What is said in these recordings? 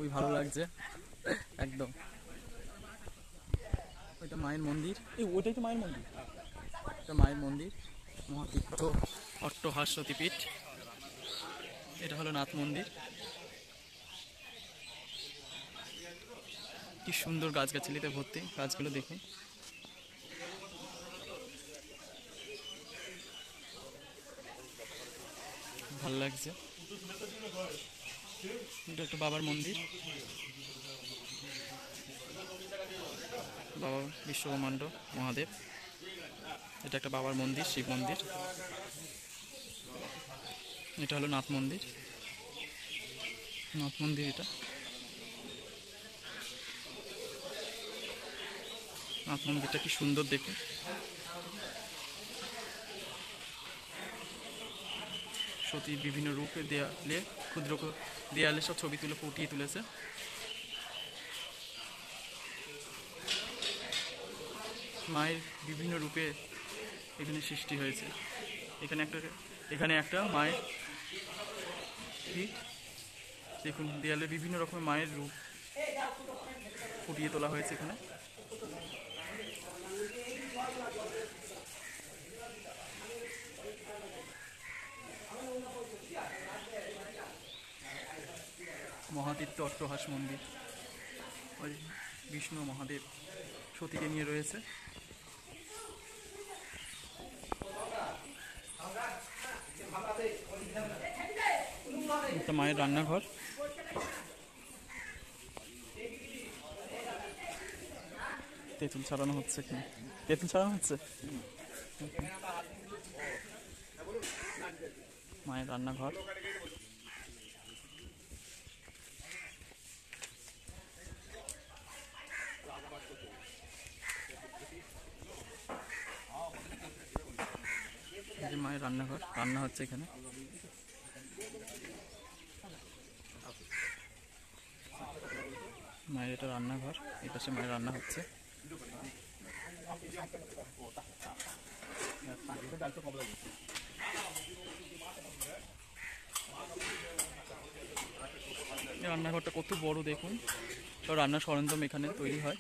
খুবই ভালো লাগছে একদম। ওইটা মায়ের মন্দির, ওইটাই তো মায়ের মন্দির, এটা মায়ের মন্দির মহাতীর্থ অট্টহাস সতীপীঠ। এটা হলো নাথ মন্দির। কি সুন্দর গাছগাছালিতে ভর্তি, গাছগুলো দেখুন। ভালো লাগছে। এটা একটা বাবার মন্দির, বাবা বিশ্বব্রহ্মাণ্ড মহাদেব। এটা একটা বাবার মন্দির, শিব মন্দির। এটা হলো নাথ মন্দির, নাথ মন্দির এটা নাথ মন্দিরটা কি সুন্দর দেখে। সতী বিভিন্ন রূপে দেয়ালে, ক্ষুদ্র দেয়ালে সব ছবি তুলে ফুটিয়ে তুলেছে। মায়ের বিভিন্ন রূপে এখানে সৃষ্টি হয়েছে। এখানে একটা মায়ের পীঠ দেখুন, দেয়ালে বিভিন্ন রকমের মায়ের রূপ ফুটিয়ে তোলা হয়েছে এখানে। মহাতীর্থ অট্টহাস মন্দির, ওই বিষ্ণু মহাদেব সতীকে নিয়ে রয়েছে। এটা মায়ের রান্নাঘর। তেঁতুল ছাড়ানো হচ্ছে, কি তেঁতুল ছাড়ানো হচ্ছে। মায়ের রান্নাঘর। মায়ের রান্নাঘর, রান্না হচ্ছে এখানে। মায়ের এটা রান্নাঘর, এই পাশে মায়ের রান্না হচ্ছে। রান্নাঘরটা কত বড় দেখুন, সব রান্নার সরঞ্জাম এখানে তৈরি হয়।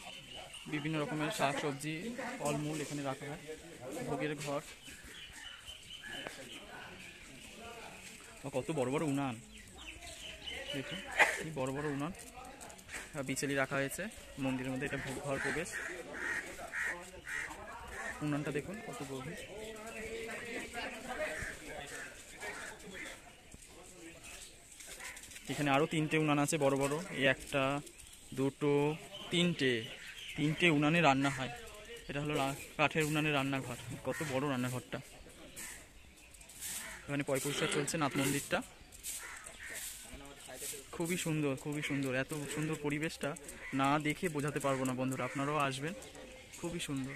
বিভিন্ন রকমের শাক সবজি ফলমূল এখানে রাখা হয়। ভোগের ঘর, কত বড় বড় উনান দেখুন, কি বড় বড় উনান বিচেলি রাখা হয়েছে মন্দিরের মধ্যে। এটা ভোগ ঘর প্রবেশ। উনানটা দেখুন কত গভীর। এখানে আরো 3টে উনান আছে বড় বড়, এই একটা দুটো তিনটে উনানে রান্না হয়। এটা হলো কাঠের উনানে রান্নাঘর। কত বড় রান্নাঘরটা। এখানে পরিষ্কার চলছে নাথ মন্দিরটা। খুবই সুন্দর, খুবই সুন্দর। এত সুন্দর পরিবেশটা না দেখে বোঝাতে পারবো না বন্ধুরা, আপনারাও আসবেন, খুবই সুন্দর।